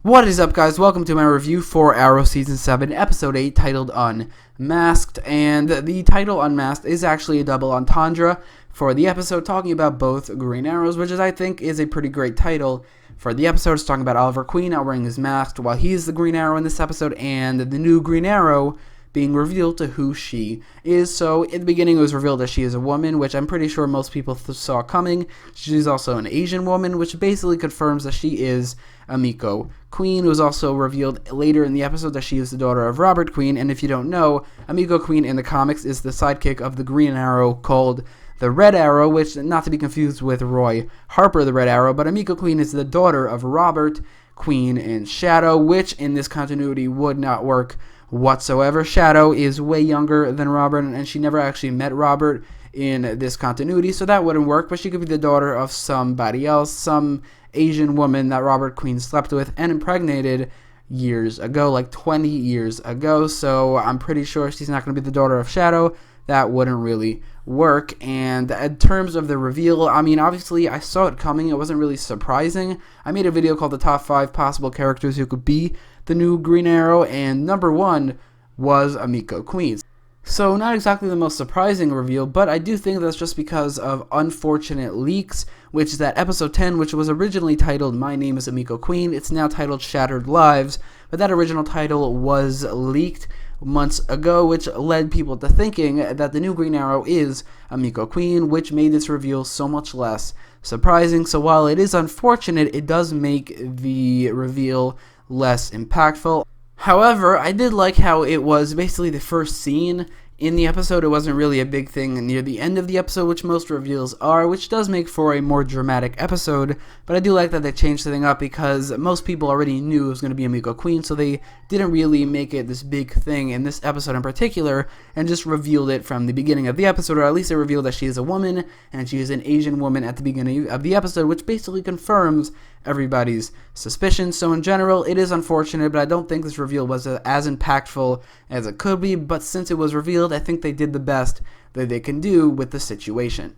What is up, guys? Welcome to my review for Arrow Season 7, Episode 8, titled Unmasked. And the title Unmasked is actually a double entendre for the episode, talking about both Green Arrows, which I think is a pretty great title for the episode. It's talking about Oliver Queen not wearing his mask while he's the Green Arrow in this episode, and the new Green Arrow being revealed to who she is. So in the beginning it was revealed that she is a woman, which I'm pretty sure most people saw coming. She's also an Asian woman, which basically confirms that she is Amiko Queen. It was also revealed later in the episode that she is the daughter of Robert Queen, and if you don't know, Amiko Queen in the comics is the sidekick of the Green Arrow called the Red Arrow, which, not to be confused with Roy Harper the Red Arrow, but Amiko Queen is the daughter of Robert Queen in Shadow, which in this continuity would not work whatsoever. Shadow is way younger than Robert, and she never actually met Robert in this continuity, so that wouldn't work. But she could be the daughter of somebody else, some Asian woman that Robert Queen slept with and impregnated years ago, like 20 years ago. So I'm pretty sure she's not going to be the daughter of Shadow. That wouldn't really work. And in terms of the reveal, I mean, obviously I saw it coming. It wasn't really surprising. I made a video called the top 5 possible characters who could be the new Green Arrow, and number 1 was Amiko Queen. So not exactly the most surprising reveal, but I do think that's just because of unfortunate leaks, which is that episode 10, which was originally titled My Name is Amiko Queen, it's now titled Shattered Lives, but that original title was leaked months ago, which led people to thinking that the new Green Arrow is Amiko Queen, which made this reveal so much less surprising. So while it is unfortunate, it does make the reveal less impactful. However, I did like how it was basically the first scene in the episode. It wasn't really a big thing near the end of the episode, which most reveals are, which does make for a more dramatic episode. But I do like that they changed the thing up because most people already knew it was going to be Amiko Queen, so they didn't really make it this big thing in this episode in particular, and just revealed it from the beginning of the episode, or at least they revealed that she is a woman, and she is an Asian woman at the beginning of the episode, which basically confirms everybody's suspicions. So in general, it is unfortunate, but I don't think this reveal was as impactful as it could be. But since it was revealed, I think they did the best that they can do with the situation.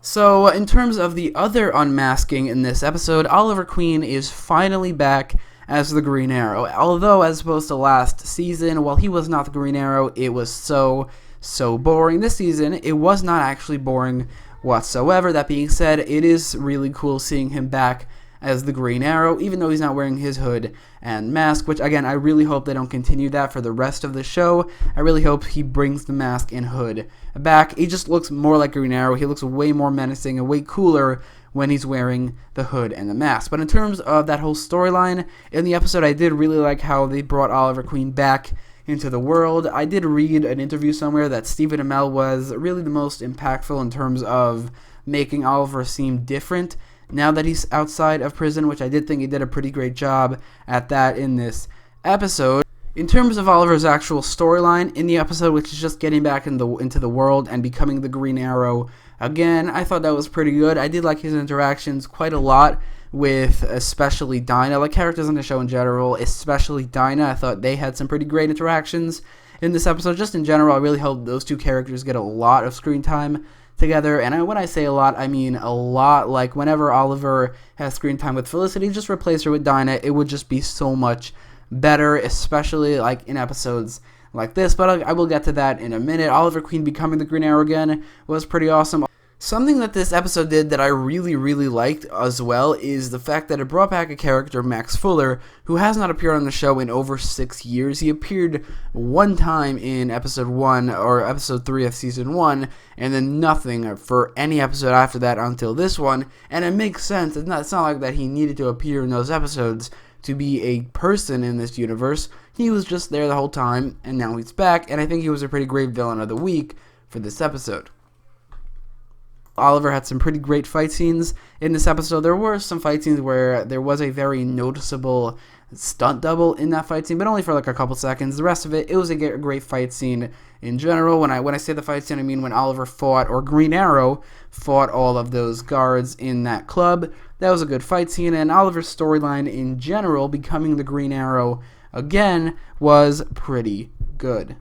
So in terms of the other unmasking in this episode, Oliver Queen is finally back as the Green Arrow. Although, as opposed to last season, while he was not the Green Arrow, it was so boring. This season, it was not actually boring whatsoever. That being said, it is really cool seeing him back as the Green Arrow, even though he's not wearing his hood and mask, which again, I really hope they don't continue that for the rest of the show. I really hope he brings the mask and hood back. He just looks more like Green Arrow. He looks way more menacing and way cooler when he's wearing the hood and the mask. But in terms of that whole storyline in the episode, I did really like how they brought Oliver Queen back into the world. I did read an interview somewhere that Stephen Amell was really the most impactful in terms of making Oliver seem different now that he's outside of prison, which I did think he did a pretty great job at that in this episode. In terms of Oliver's actual storyline in the episode, which is just getting back into the world and becoming the Green Arrow again, I thought that was pretty good. I did like his interactions quite a lot with especially Dinah, like characters on the show in general, especially Dinah. I thought they had some pretty great interactions in this episode. Just in general, I really hope those two characters get a lot of screen time together. And when I say a lot, I mean a lot. Like whenever Oliver has screen time with Felicity, just replace her with Dinah. It would just be so much better, especially like in episodes like this. But I will get to that in a minute. Oliver Queen becoming the Green Arrow again was pretty awesome. Something that this episode did that I really liked as well is the fact that it brought back a character, Max Fuller, who has not appeared on the show in over 6 years. He appeared one time in episode 1 or episode 3 of season 1, and then nothing for any episode after that until this one. And it makes sense. It's not like that he needed to appear in those episodes to be a person in this universe. He was just there the whole time, and now he's back, and I think he was a pretty great villain of the week for this episode. Oliver had some pretty great fight scenes in this episode. There were some fight scenes where there was a very noticeable stunt double in that fight scene, but only for like a couple seconds. The rest of it was a great fight scene in general. When I say the fight scene, I mean when Oliver fought, or Green Arrow fought all of those guards in that club. That was a good fight scene, and Oliver's storyline in general, becoming the Green Arrow again, was pretty good.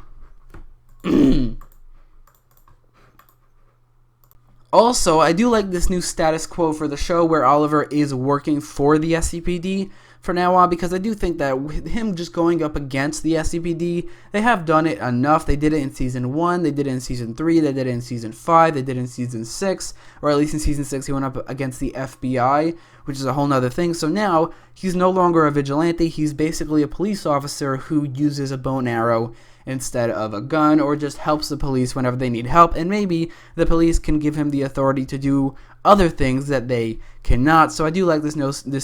Also, I do like this new status quo for the show where Oliver is working for the SCPD for now on, because I do think that with him just going up against the SCPD, they have done it enough. They did it in Season 1, they did it in Season 3, they did it in Season 5, they did it in Season 6, or at least in Season 6 he went up against the FBI, which is a whole nother thing. So now, he's no longer a vigilante, he's basically a police officer who uses a bow and arrow instead of a gun, or just helps the police whenever they need help, and maybe the police can give him the authority to do other things that they cannot. So I do like this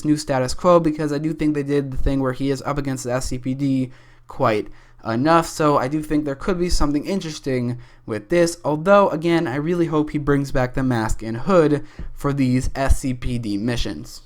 new status quo, because I do think they did the thing where he is up against the SCPD quite enough. So I do think there could be something interesting with this, although again I really hope he brings back the mask and hood for these SCPD missions.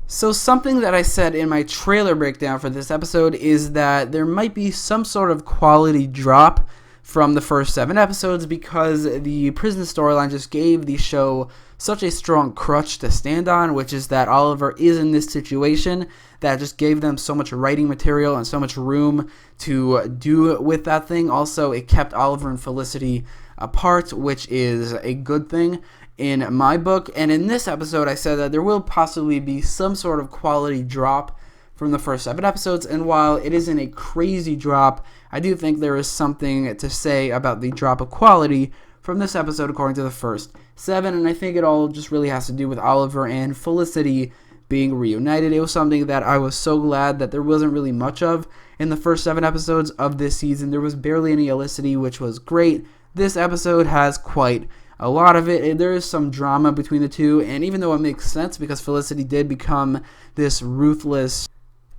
So something that I said in my trailer breakdown for this episode is that there might be some sort of quality drop from the first 7 episodes, because the prison storyline just gave the show such a strong crutch to stand on, which is that Oliver is in this situation that just gave them so much writing material and so much room to do with that thing. Also, it kept Oliver and Felicity apart, which is a good thing in my book. And in this episode, I said that there will possibly be some sort of quality drop from the first 7 episodes, and while it isn't a crazy drop, I do think there is something to say about the drop of quality from this episode according to the first 7, and I think it all just really has to do with Oliver and Felicity being reunited. It was something that I was so glad that there wasn't really much of in the first 7 episodes of this season. There was barely any Olicity, which was great. This episode has quite a lot of it. There is some drama between the two, and even though it makes sense because Felicity did become this ruthless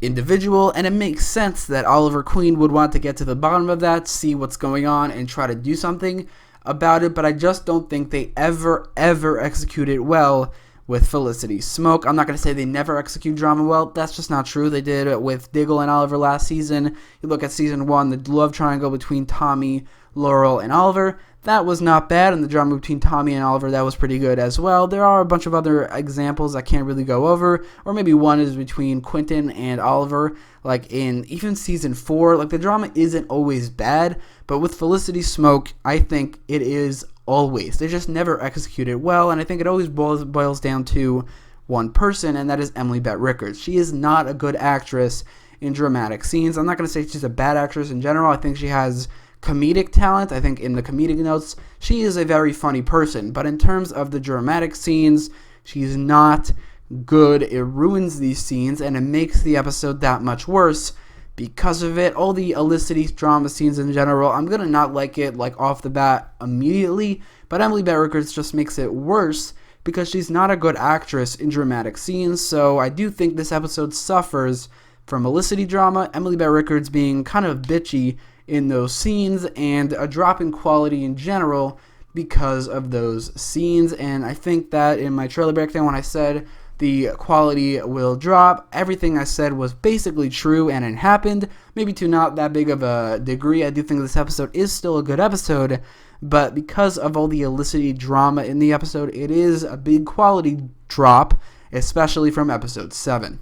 individual, and it makes sense that Oliver Queen would want to get to the bottom of that, see what's going on, and try to do something about it, but I just don't think they ever execute it well with Felicity. Smoke, I'm not going to say they never execute drama well, that's just not true. They did it with Diggle and Oliver last season. You look at Season 1, the love triangle between Tommy, Laurel, and Oliver, that was not bad, and the drama between Tommy and Oliver, that was pretty good as well. There are a bunch of other examples I can't really go over, or maybe one is between Quentin and Oliver, like in even Season 4, like the drama isn't always bad, but with Felicity Smoke, I think it is always. They just never execute it well, and I think it always boils down to one person, and that is Emily Bett Rickards. She is not a good actress in dramatic scenes. I'm not going to say she's a bad actress in general. I think she has comedic talent. I think in the comedic notes, she is a very funny person, but in terms of the dramatic scenes, she's not good. It ruins these scenes, and it makes the episode that much worse because of it. All the Olicity drama scenes in general, I'm gonna not like it like off the bat immediately, but Emily Bett Rickards just makes it worse because she's not a good actress in dramatic scenes. So I do think this episode suffers from Olicity drama, Emily Bett Rickards being kind of bitchy in those scenes, and a drop in quality in general because of those scenes. And I think that in my trailer breakdown, when I said the quality will drop, everything I said was basically true, and it happened. Maybe to not that big of a degree. I do think this episode is still a good episode, but because of all the Olicity drama in the episode, it is a big quality drop, especially from episode 7.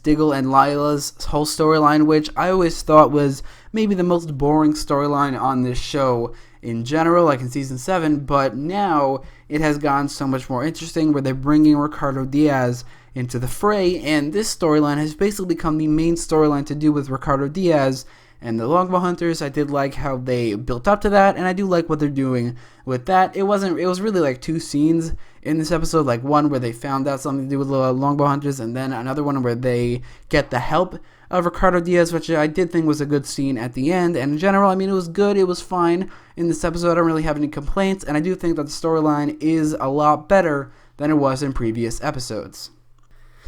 Diggle and Lila's whole storyline, which I always thought was maybe the most boring storyline on this show in general, like in Season 7, but now it has gotten so much more interesting where they're bringing Ricardo Diaz into the fray, and this storyline has basically become the main storyline to do with Ricardo Diaz and the Longbow Hunters. I did like how they built up to that, and I do like what they're doing with that. It was really like 2 scenes in this episode, like one where they found out something to do with the Longbow Hunters, and then another one where they get the help of Ricardo Diaz, which I did think was a good scene at the end. And in general, I mean, it was good, it was fine in this episode. I don't really have any complaints, and I do think that the storyline is a lot better than it was in previous episodes.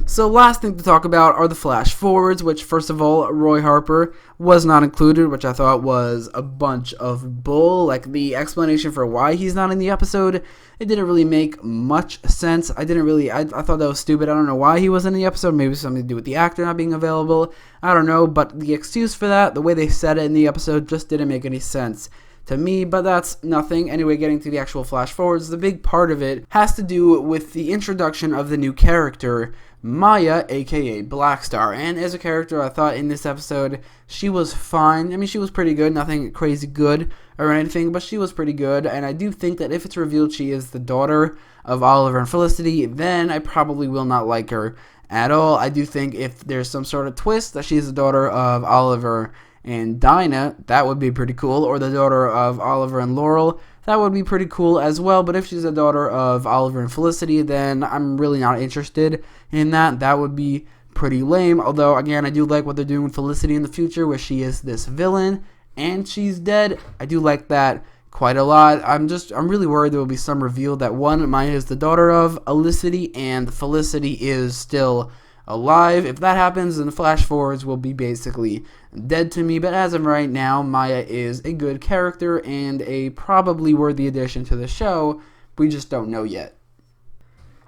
So last thing to talk about are the flash forwards, which first of all, Roy Harper was not included, which I thought was a bunch of bull. Like the explanation for why he's not in the episode, it didn't really make much sense. I thought that was stupid. I don't know why he was in the episode. Maybe something to do with the actor not being available. I don't know, but the excuse for that, the way they said it in the episode, just didn't make any sense to me, but that's nothing. Anyway, getting to the actual flash forwards, the big part of it has to do with the introduction of the new character, Maya, aka Blackstar. And as a character, I thought in this episode she was fine. I mean, she was pretty good, nothing crazy good or anything, but she was pretty good. And I do think that if it's revealed she is the daughter of Oliver and Felicity, then I probably will not like her at all. I do think if there's some sort of twist that she's the daughter of Oliver and Dinah, that would be pretty cool. Or the daughter of Oliver and Laurel, that would be pretty cool as well. But if she's the daughter of Oliver and Felicity, then I'm really not interested in that. That would be pretty lame. Although, again, I do like what they're doing with Felicity in the future, where she is this villain and she's dead. I do like that quite a lot. I'm really worried there will be some reveal that one, Maya is the daughter of Olicity and Felicity is still alive. If that happens, then the flash forwards will be basically dead to me. But as of right now, Maya is a good character and a probably worthy addition to the show. We just don't know yet.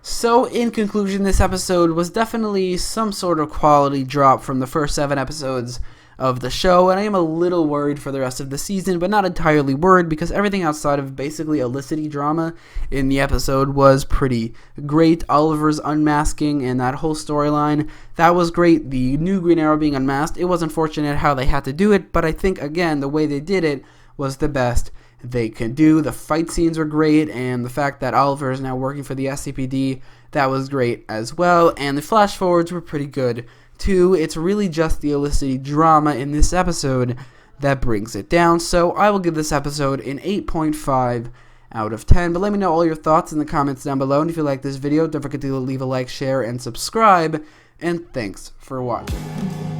So in conclusion, this episode was definitely some sort of quality drop from the first 7 episodes of the show, and I am a little worried for the rest of the season, but not entirely worried, because everything outside of basically Olicity drama in the episode was pretty great. Oliver's unmasking and that whole storyline, that was great. The new Green Arrow being unmasked, it was unfortunate how they had to do it, but I think, again, the way they did it was the best they could do. The fight scenes were great, and the fact that Oliver is now working for the SCPD, that was great as well, and the flash forwards were pretty good too. It's really just the Olicity drama in this episode that brings it down. So I will give this episode an 8.5 out of 10. But let me know all your thoughts in the comments down below. And if you like this video, don't forget to leave a like, share, and subscribe. And thanks for watching.